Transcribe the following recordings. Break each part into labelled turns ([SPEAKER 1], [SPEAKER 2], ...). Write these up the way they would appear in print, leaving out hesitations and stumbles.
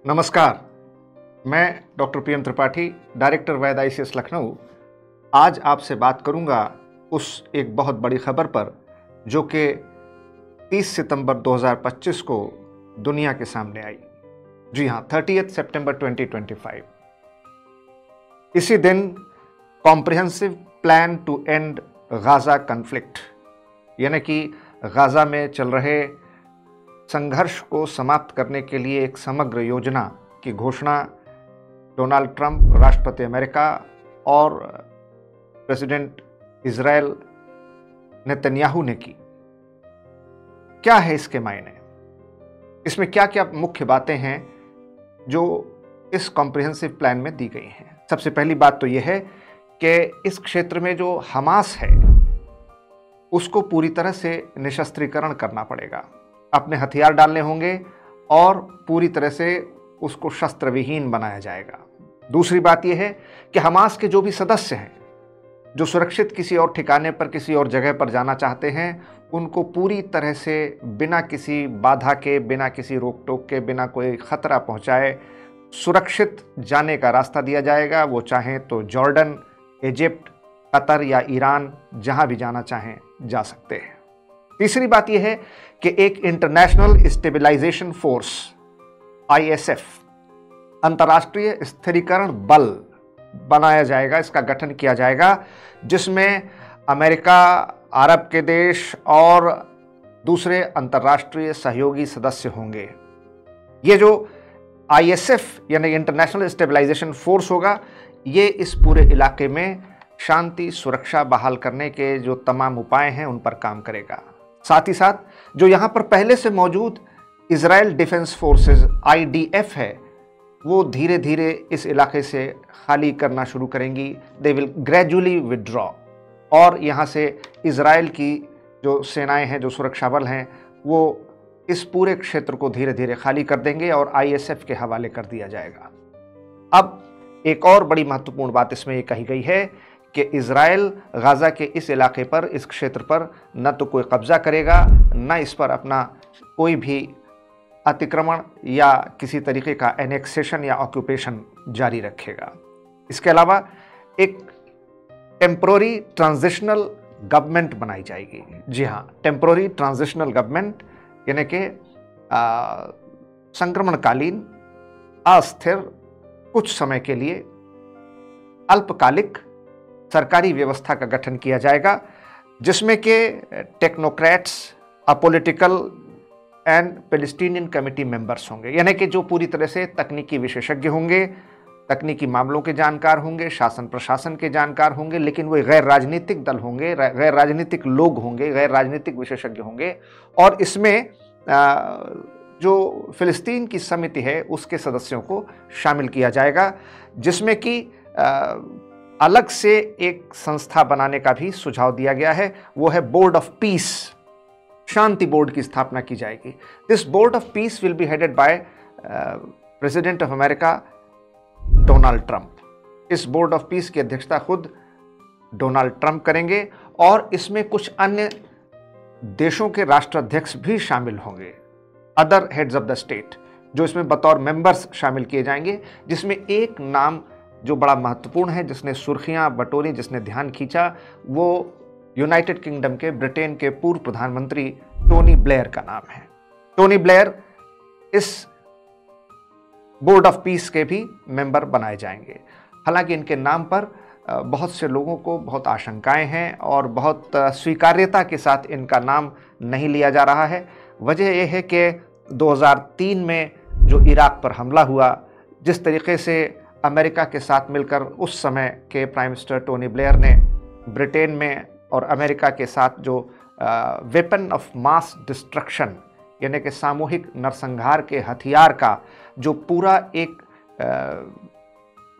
[SPEAKER 1] नमस्कार, मैं doctor PM Tripathi, director वैद ICS Lucknow. आज आपसे बात करूंगा उस एक बहुत बड़ी खबर पर जो कि 30 सितंबर 2025 को दुनिया के सामने आई। जी हाँ, 30 सितंबर 2025। इसी दिन comprehensive plan to end Gaza conflict, यानी कि गाजा में चल रहे संघर्ष को समाप्त करने के लिए एक समग्र योजना की घोषणा डोनाल्ड ट्रंप, राष्ट्रपति अमेरिका और प्रेसिडेंट इजराइल नेतन्याहू ने की। क्या है इसके मायने? इसमें क्या क्या मुख्य बातें हैं जो इस कॉम्प्रिहेंसिव प्लान में दी गई हैं? सबसे पहली बात तो यह है कि इस क्षेत्र में जो हमास है उसको पूरी तरह से निशस्त्रीकरण करना पड़ेगा, अपने हथियार डालने होंगे और पूरी तरह से उसको शस्त्र विहीन बनाया जाएगा। दूसरी बात यह है कि हमास के जो भी सदस्य हैं जो सुरक्षित किसी और ठिकाने पर, किसी और जगह पर जाना चाहते हैं, उनको पूरी तरह से बिना किसी बाधा के, बिना किसी रोक टोक के, बिना कोई खतरा पहुंचाए सुरक्षित जाने का रास्ता दिया जाएगा। वो चाहें तो जॉर्डन, इजिप्ट, कतर या ईरान, जहां भी जाना चाहें जा सकते हैं। तीसरी बात यह है कि एक इंटरनेशनल स्टेबलाइजेशन फोर्स ISF, अंतर्राष्ट्रीय स्थिरीकरण बल बनाया जाएगा, इसका गठन किया जाएगा, जिसमें अमेरिका, अरब के देश और दूसरे अंतर्राष्ट्रीय सहयोगी सदस्य होंगे। ये जो ISF यानी इंटरनेशनल स्टेबलाइजेशन फोर्स होगा, ये इस पूरे इलाके में शांति सुरक्षा बहाल करने के जो तमाम उपाय हैं उन पर काम करेगा। साथ ही साथ जो यहाँ पर पहले से मौजूद इजराइल डिफेंस फोर्सेस IDF है, वो धीरे धीरे इस इलाके से खाली करना शुरू करेंगी। दे विल ग्रेजुअली विड्रॉ, और यहाँ से इजराइल की जो सेनाएं हैं, जो सुरक्षा बल हैं, वो इस पूरे क्षेत्र को धीरे धीरे खाली कर देंगे और ISF के हवाले कर दिया जाएगा। अब एक और बड़ी महत्वपूर्ण बात इसमें ये कही गई है कि इजराइल गाजा के इस इलाके पर, इस क्षेत्र पर न तो कोई कब्जा करेगा, न इस पर अपना कोई भी अतिक्रमण या किसी तरीके का एनेक्सेशन या ऑक्यूपेशन जारी रखेगा। इसके अलावा एक टेम्पोररी ट्रांजिशनल गवर्नमेंट बनाई जाएगी। जी हाँ, टेम्पोररी ट्रांजिशनल गवर्नमेंट यानी कि संक्रमणकालीन, अस्थिर, कुछ समय के लिए अल्पकालिक सरकारी व्यवस्था का गठन किया जाएगा, जिसमें कि technocrats, apolitical and Palestinian committee members होंगे, यानी कि जो पूरी तरह से तकनीकी विशेषज्ञ होंगे, तकनीकी मामलों के जानकार होंगे, शासन प्रशासन के जानकार होंगे, लेकिन वो गैर राजनीतिक दल होंगे, गैर राजनीतिक लोग होंगे, गैर राजनीतिक विशेषज्ञ होंगे। और इसमें जो फिलिस्तीन की समिति है उसके सदस्यों को शामिल किया जाएगा, जिसमें कि अलग से एक संस्था बनाने का भी सुझाव दिया गया है। वो है board of peace, Shanti board की स्थापना की जाएगी। This board of peace will be headed by president of America Donald Trump. इस बोर्ड ऑफ पीस की अध्यक्षता खुद डोनाल्ड ट्रंप करेंगे और इसमें कुछ अन्य देशों के राष्ट्राध्यक्ष भी शामिल होंगे, other heads of the state, जो इसमें बतौर मेंबर्स शामिल किए जाएंगे। जिसमें एक नाम जो बड़ा महत्वपूर्ण है, जिसने सुर्खियां बटोरी, जिसने ध्यान खींचा, वो यूनाइटेड किंगडम के, ब्रिटेन के पूर्व प्रधानमंत्री टोनी ब्लेयर का नाम है। टोनी ब्लेयर इस बोर्ड ऑफ पीस के भी मेंबर बनाए जाएंगे। हालांकि इनके नाम पर बहुत से लोगों को बहुत आशंकाएं हैं और बहुत स्वीकार्यता के साथ इनका नाम नहीं लिया जा रहा है। वजह यह है कि 2003 में जो इराक पर हमला हुआ, जिस तरीके से अमेरिका के साथ मिलकर उस समय के प्राइम मिनिस्टर टोनी ब्लेयर ने ब्रिटेन में और अमेरिका के साथ जो वेपन ऑफ मास डिस्ट्रक्शन यानी कि सामूहिक नरसंहार के हथियार का जो पूरा एक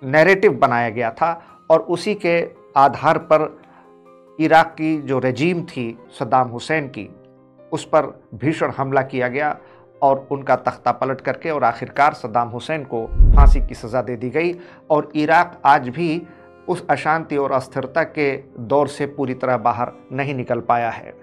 [SPEAKER 1] नैरेटिव बनाया गया था, और उसी के आधार पर इराक की जो रेजीम थी सद्दाम हुसैन की, उस पर भीषण हमला किया गया और उनका तख्ता पलट करके और आखिरकार सद्दाम हुसैन को फांसी की सज़ा दे दी गई। और इराक आज भी उस अशांति और अस्थिरता के दौर से पूरी तरह बाहर नहीं निकल पाया है।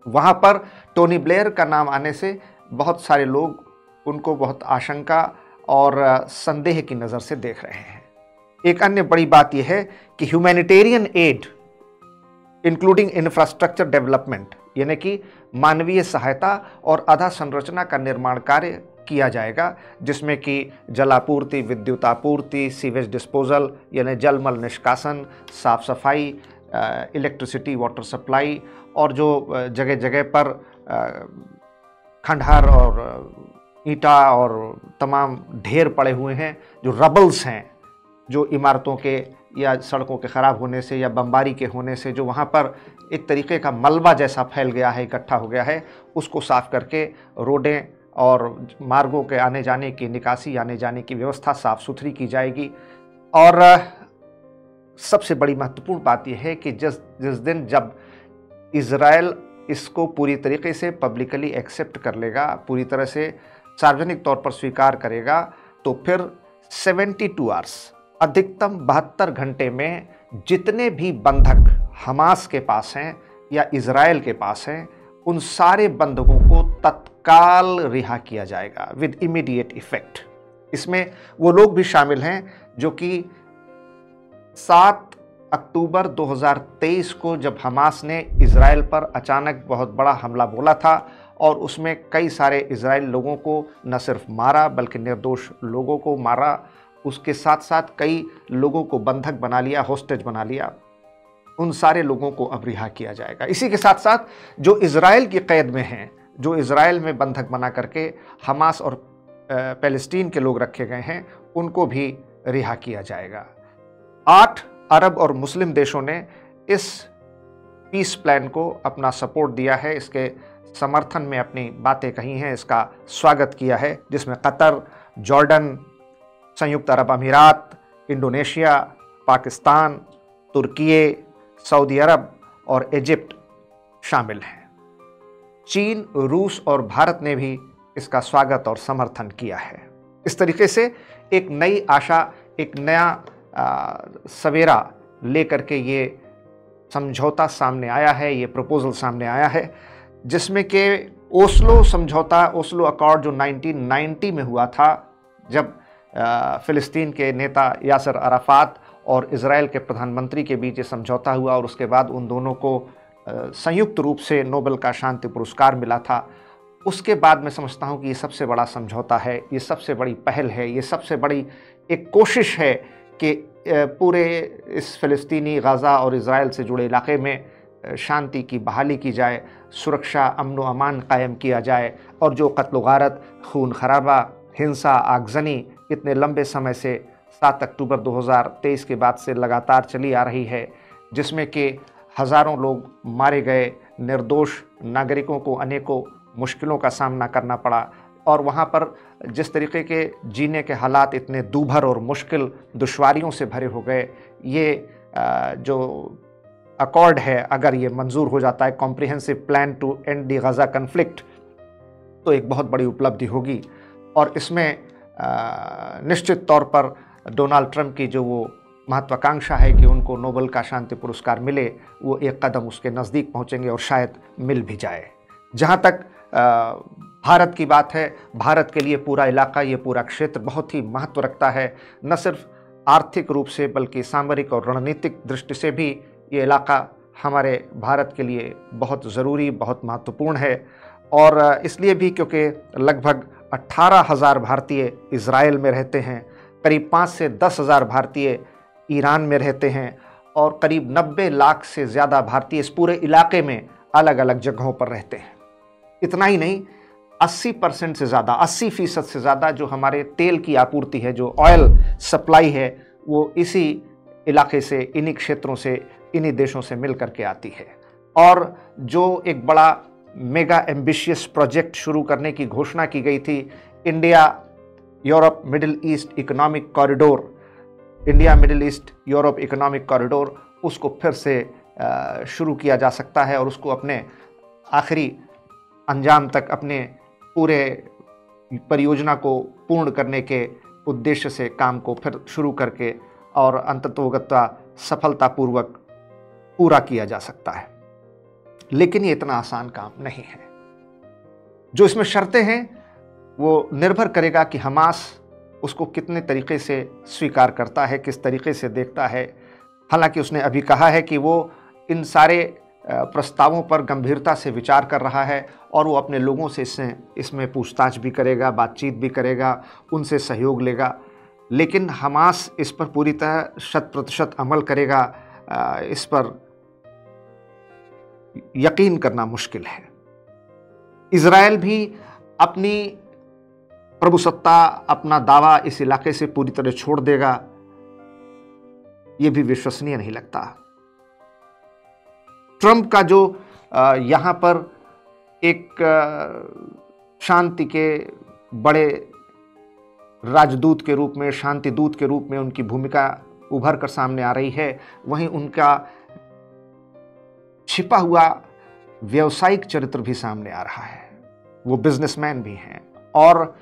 [SPEAKER 1] वहाँ पर टोनी ब्लेयर का नाम आने से बहुत सारे लोग उनको बहुत आशंका और संदेह की नज़र से देख रहे हैं। एक अन्य बड़ी बात यह है कि humanitarian add including infrastructure development, यानी कि मानवीय सहायता और अधोसंरचना का निर्माण कार्य किया जाएगा, जिसमें कि जलापूर्ति, विद्युत आपूर्ति, सीवेज डिस्पोजल यानी जलमल निष्कासन, साफ सफाई, इलेक्ट्रिसिटी, वाटर सप्लाई, और जो जगह जगह पर खंडहर और ईंटा और तमाम ढेर पड़े हुए हैं, जो रबल्स हैं, जो इमारतों के या सड़कों के ख़राब होने से या बमबारी के होने से जो वहाँ पर एक तरीके का मलबा जैसा फैल गया है, इकट्ठा हो गया है, उसको साफ़ करके रोडें और मार्गों के आने जाने की, निकासी आने जाने की व्यवस्था साफ़ सुथरी की जाएगी। और सबसे बड़ी महत्वपूर्ण बात यह है कि जिस दिन जब इज़राइल इसको पूरी तरीके से पब्लिकली एक्सेप्ट कर लेगा, पूरी तरह से सार्वजनिक तौर पर स्वीकार करेगा, तो फिर 72 आवर्स, अधिकतम 72 घंटे में जितने भी बंधक हमास के पास हैं या इज़राइल के पास हैं, उन सारे बंधकों को तत्काल रिहा किया जाएगा विद इमीडिएट इफेक्ट। इसमें वो लोग भी शामिल हैं जो कि 7 अक्टूबर 2023 को जब हमास ने इज़राइल पर अचानक बहुत बड़ा हमला बोला था और उसमें कई सारे इज़राइल लोगों को न सिर्फ मारा बल्कि निर्दोष लोगों को मारा, उसके साथ साथ कई लोगों को बंधक बना लिया, होस्टेज बना लिया, उन सारे लोगों को अब रिहा किया जाएगा। इसी के साथ साथ जो इज़राइल की कैद में हैं, जो इज़राइल में बंधक बना करके हमास और फ़लस्तीन के लोग रखे गए हैं, उनको भी रिहा किया जाएगा। 8 अरब और मुस्लिम देशों ने इस पीस प्लान को अपना सपोर्ट दिया है, इसके समर्थन में अपनी बातें कही हैं, इसका स्वागत किया है, जिसमें कतर, जॉर्डन, संयुक्त अरब अमीरात, इंडोनेशिया, पाकिस्तान, तुर्की, सऊदी अरब और इजिप्ट शामिल हैं। चीन, रूस और भारत ने भी इसका स्वागत और समर्थन किया है। इस तरीके से एक नई आशा, एक नया सवेरा लेकर के ये समझौता सामने आया है, ये प्रपोजल सामने आया है, जिसमें कि ओस्लो समझौता, ओस्लो अकॉर्ड जो 1990 में हुआ था, जब फ़िलिस्तीन के नेता यासर अराफात और इज़राइल के प्रधानमंत्री के बीच ये समझौता हुआ और उसके बाद उन दोनों को संयुक्त रूप से नोबेल का शांति पुरस्कार मिला था। उसके बाद मैं समझता हूँ कि ये सबसे बड़ा समझौता है, ये सबसे बड़ी पहल है, ये सबसे बड़ी एक कोशिश है कि पूरे इस फ़लस्तीनी, गाज़ा और इज़राइल से जुड़े इलाके में शांति की बहाली की जाए, सुरक्षा, अमन व अमान कायम किया जाए, और जो कत्ल गारत, खून खराबा, हिंसा, आगजनी इतने लंबे समय से 7 अक्टूबर 2023 के बाद से लगातार चली आ रही है, जिसमें कि हज़ारों लोग मारे गए, निर्दोष नागरिकों को अनेकों मुश्किलों का सामना करना पड़ा, और वहाँ पर जिस तरीके के जीने के हालात इतने दूभर और मुश्किल दुश्वारियों से भरे हो गए, ये जो अकॉर्ड है, अगर ये मंजूर हो जाता है, comprehensive plan to end the Gaza conflict, तो एक बहुत बड़ी उपलब्धि होगी। और इसमें निश्चित तौर पर डोनाल्ड ट्रंप की जो वो महत्वाकांक्षा है कि उनको नोबेल का शांति पुरस्कार मिले, वो एक कदम उसके नज़दीक पहुँचेंगे और शायद मिल भी जाए। जहाँ तक भारत की बात है, भारत के लिए पूरा इलाका, ये पूरा क्षेत्र बहुत ही महत्व रखता है, न सिर्फ आर्थिक रूप से बल्कि सामरिक और रणनीतिक दृष्टि से भी ये इलाका हमारे भारत के लिए बहुत ज़रूरी, बहुत महत्वपूर्ण है। और इसलिए भी क्योंकि लगभग 18,000 भारतीय इज़राइल में रहते हैं, करीब 5 से 10,000 भारतीय ईरान में रहते हैं, और करीब 90 लाख से ज़्यादा भारतीय इस पूरे इलाके में अलग अलग जगहों पर रहते हैं। इतना ही नहीं, 80% से ज़्यादा, 80% से ज़्यादा जो हमारे तेल की आपूर्ति है, जो ऑयल सप्लाई है, वो इसी इलाके से, इन्हीं क्षेत्रों से, इन्हीं देशों से मिल करके आती है। और जो एक बड़ा मेगा एम्बिशियस प्रोजेक्ट शुरू करने की घोषणा की गई थी, India Europe middle east economic corridor, India middle east Europe economic corridor, उसको फिर से शुरू किया जा सकता है और उसको अपने आखिरी अंजाम तक, अपने पूरे परियोजना को पूर्ण करने के उद्देश्य से काम को फिर शुरू करके और अंततोगत्वा सफलतापूर्वक पूरा किया जा सकता है। लेकिन ये इतना आसान काम नहीं है। जो इसमें शर्तें हैं वो निर्भर करेगा कि हमास उसको कितने तरीके से स्वीकार करता है, किस तरीके से देखता है। हालांकि उसने अभी कहा है कि वो इन सारे प्रस्तावों पर गंभीरता से विचार कर रहा है और वो अपने लोगों से इसमें पूछताछ भी करेगा, बातचीत भी करेगा, उनसे सहयोग लेगा। लेकिन हमास इस पर पूरी तरह 100% अमल करेगा, इस पर यकीन करना मुश्किल है। इजराइल भी अपनी प्रभुसत्ता, अपना दावा इस इलाके से पूरी तरह छोड़ देगा, यह भी विश्वसनीय नहीं लगता। ट्रंप का जो यहां पर एक शांति के बड़े राजदूत के रूप में, शांति दूत के रूप में उनकी भूमिका उभर कर सामने आ रही है, वहीं उनका छिपा हुआ व्यावसायिक चरित्र भी सामने आ रहा है। वो बिजनेसमैन भी हैं और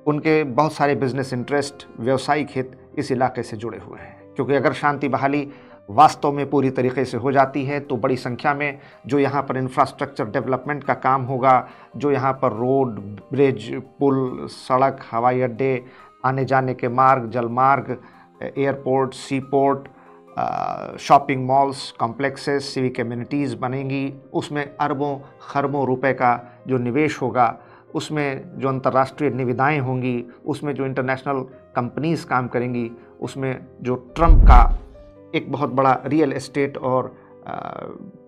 [SPEAKER 1] उनके बहुत सारे बिजनेस इंटरेस्ट, व्यावसायिक हित इस इलाके से जुड़े हुए हैं। क्योंकि अगर शांति बहाली वास्तव में पूरी तरीके से हो जाती है तो बड़ी संख्या में जो यहाँ पर इंफ्रास्ट्रक्चर डेवलपमेंट का काम होगा, जो यहाँ पर रोड, ब्रिज, पुल, सड़क, हवाई अड्डे, आने जाने के मार्ग, जलमार्ग, airport, sea port, shopping malls, complexes, civic communities बनेंगी, उसमें अरबों खरबों रुपए का जो निवेश होगा, उसमें जो अंतर्राष्ट्रीय निविदाएं होंगी, उसमें जो इंटरनेशनल कंपनीज़ काम करेंगी, उसमें जो ट्रंप का एक बहुत बड़ा रियल एस्टेट और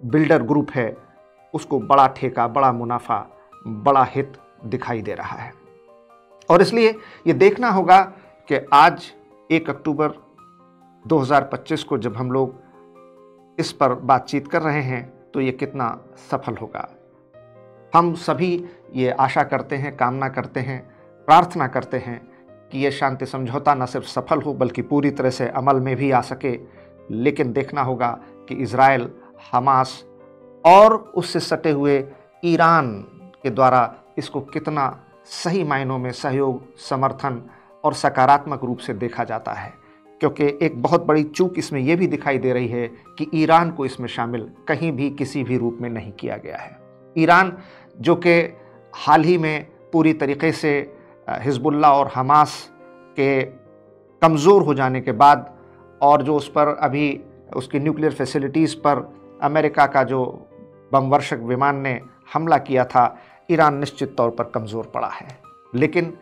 [SPEAKER 1] बिल्डर ग्रुप है, उसको बड़ा ठेका, बड़ा मुनाफा, बड़ा हित दिखाई दे रहा है। और इसलिए ये देखना होगा कि आज 1 अक्टूबर 2025 को जब हम लोग इस पर बातचीत कर रहे हैं तो ये कितना सफल होगा। हम सभी ये आशा करते हैं, कामना करते हैं, प्रार्थना करते हैं कि ये शांति समझौता न सिर्फ सफल हो बल्कि पूरी तरह से अमल में भी आ सके। लेकिन देखना होगा कि इजराइल, हमास और उससे सटे हुए ईरान के द्वारा इसको कितना सही मायनों में सहयोग, समर्थन और सकारात्मक रूप से देखा जाता है। क्योंकि एक बहुत बड़ी चूक इसमें यह भी दिखाई दे रही है कि ईरान को इसमें शामिल कहीं भी किसी भी रूप में नहीं किया गया है। ईरान जो कि हाल ही में पूरी तरीके से हिजबुल्लाह और हमास के कमज़ोर हो जाने के बाद और जो उस पर अभी उसकी न्यूक्लियर फैसिलिटीज़ पर अमेरिका का जो बमवर्षक विमान ने हमला किया था, ईरान निश्चित तौर पर कमज़ोर पड़ा है। लेकिन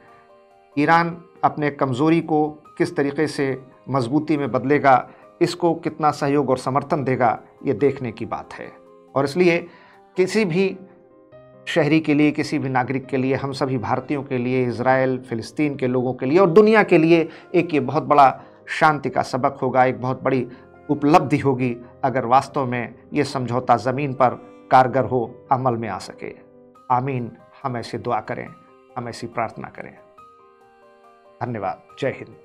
[SPEAKER 1] ईरान अपने कमज़ोरी को किस तरीके से मजबूती में बदलेगा, इसको कितना सहयोग और समर्थन देगा, ये देखने की बात है। और इसलिए किसी भी शहरी के लिए, किसी भी नागरिक के लिए, हम सभी भारतीयों के लिए, इजराइल, फिलिस्तीन के लोगों के लिए और दुनिया के लिए एक ये बहुत बड़ा शांति का सबक होगा, एक बहुत बड़ी उपलब्धि होगी अगर वास्तव में ये समझौता ज़मीन पर कारगर हो, अमल में आ सके। आमीन। हम ऐसी दुआ करें, हम ऐसी प्रार्थना करें। धन्यवाद। जय हिंद।